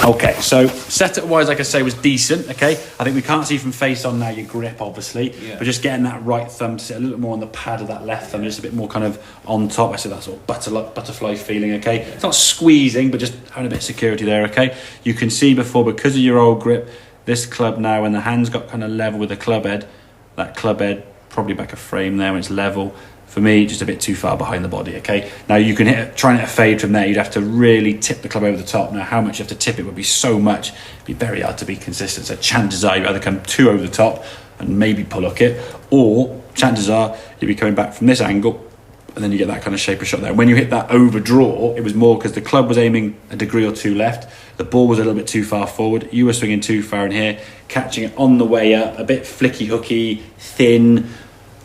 Okay, so setup wise, like I say, was decent. Okay, I think we can't see from face on now your grip, obviously, but just getting that right thumb to sit a little more on the pad of that left thumb, just a bit more kind of on top. I said that sort of butterfly feeling. Okay, it's not squeezing, but just having a bit of security there. Okay, you can see before, because of your old grip, this club now, when the hands got kind of level with the club head, that club head probably back a frame there when it's level. For me, just a bit too far behind the body, okay? Now, you can try and hit a fade from there. You'd have to really tip the club over the top. Now, how much you have to tip it would be so much. It'd be very hard to be consistent. So chances are you'd either come too over the top and maybe pull hook it, or chances are you'd be coming back from this angle, and then you get that kind of shape of shot there. When you hit that overdraw, it was more because the club was aiming a degree or two left. The ball was a little bit too far forward. You were swinging too far in here, catching it on the way up, a bit flicky, hooky, thin,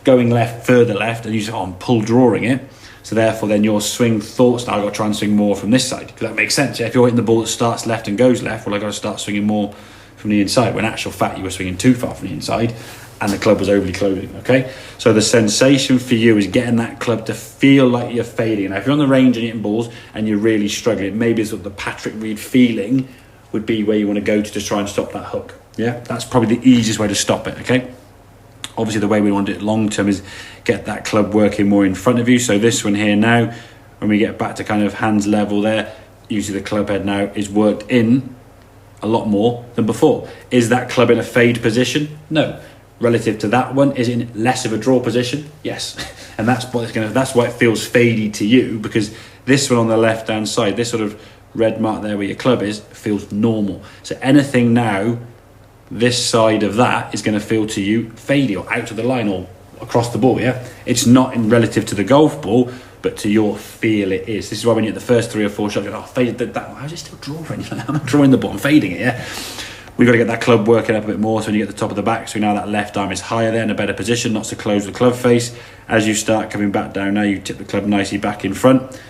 going left, further left, and you just pull drawing it. So therefore then your swing thoughts now, I've got to try and swing more from this side, because that makes sense. Yeah? If you're hitting the ball that starts left and goes left, well, I've got to start swinging more from the inside, when in actual fact you were swinging too far from the inside and the club was overly closing. Okay, so the sensation for you is getting that club to feel like you're fading. Now if you're on the range and hitting balls and you're really struggling, maybe sort of the Patrick Reed feeling would be where you want to go to try and stop that hook. Yeah, that's probably the easiest way to stop it. Okay, obviously the way we want it long term is get that club working more in front of you. So this one here now, when we get back to kind of hands level there, usually the club head now is worked in a lot more than before. Is that club in a fade position? No. Relative to that one, is it in less of a draw position? Yes. And that's why it feels fadey to you, because this one on the left hand side, this sort of red mark there where your club is, feels normal. So anything now this side of that is going to feel to you fadey or out of the line or across the ball. Yeah, it's not in relative to the golf ball, but to your feel it is. This is why when you hit the first 3 or 4 shots, you're faded that. How's it still drawing? I'm not drawing the ball, I'm fading it. Yeah, we've got to get that club working up a bit more. So when you get the top of the back, so now that left arm is higher there in a better position, not to close the club face. As you start coming back down now, you tip the club nicely back in front.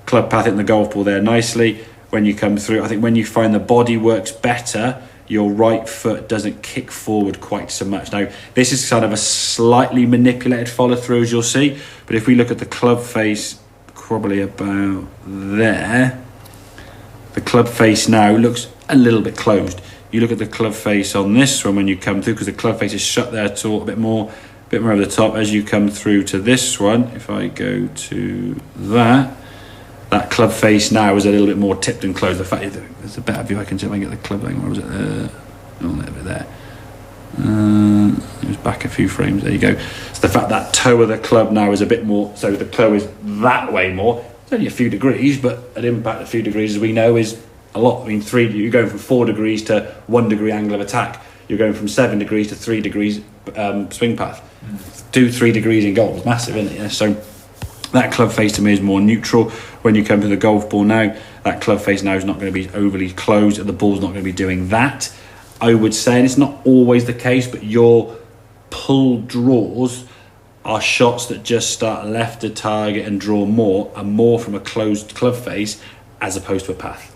Club path hitting the golf ball there nicely. When you come through, I think when you find the body works better, your right foot doesn't kick forward quite so much. Now, this is kind of a slightly manipulated follow through, as you'll see. But if we look at the club face, probably about there, the club face now looks a little bit closed. You look at the club face on this one when you come through, because the club face is shut there at all, a bit more over the top. As you come through to this one, if I go to that club face now is a little bit more tipped and closed. The fact there's a better view, I can see if I can get the club thing. Where was it? A little bit there. It was back a few frames. There you go. So the fact that toe of the club now is a bit more, so the toe is that way more. It's only a few degrees, but an impact a few degrees, as we know, is a lot. I mean, you're going from 4 degrees to 1 degree angle of attack. You're going from 7 degrees to 3 degrees swing path. 2-3 degrees in golf is massive, isn't it? Yeah? So that club face to me is more neutral. When you come to the golf ball now, that club face now is not going to be overly closed, and the ball's not going to be doing that. I would say, and it's not always the case, but your pull draws are shots that just start left to target and draw more, and more from a closed club face as opposed to a path.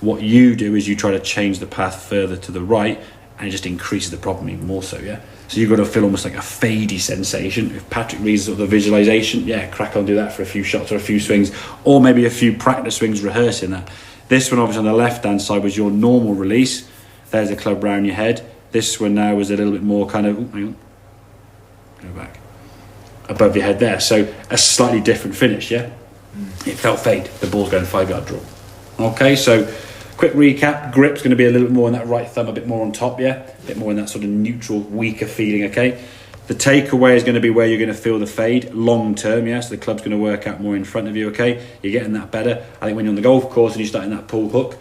What you do is you try to change the path further to the right, and it just increases the problem even more so, yeah? So you've got to feel almost like a fadey sensation. If Patrick reads sort of the visualization, yeah, crack on, do that for a few shots or a few swings, or maybe a few practice swings rehearsing that. This one obviously on the left hand side was your normal release. There's a club round your head. This one now was a little bit more kind of, hang on, go back, above your head there. So a slightly different finish, yeah? It felt fade. The ball's going 5-yard draw. Okay, so quick recap. Grip's going to be a little bit more on that right thumb, a bit more on top, yeah? A bit more in that sort of neutral, weaker feeling, okay? The takeaway is going to be where you're going to feel the fade long term, yeah? So the club's going to work out more in front of you, okay? You're getting that better. I think when you're on the golf course and you're starting that pull hook,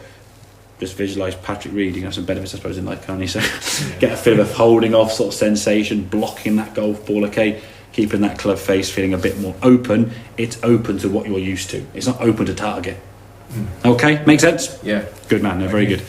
just visualise Patrick Reed. You can have some benefits, I suppose, in life, can't you? So get a feel of a holding off sort of sensation, blocking that golf ball, okay? Keeping that club face feeling a bit more open. It's open to what you're used to. It's not open to target. Okay, make sense? Yeah. Good man, no, very good.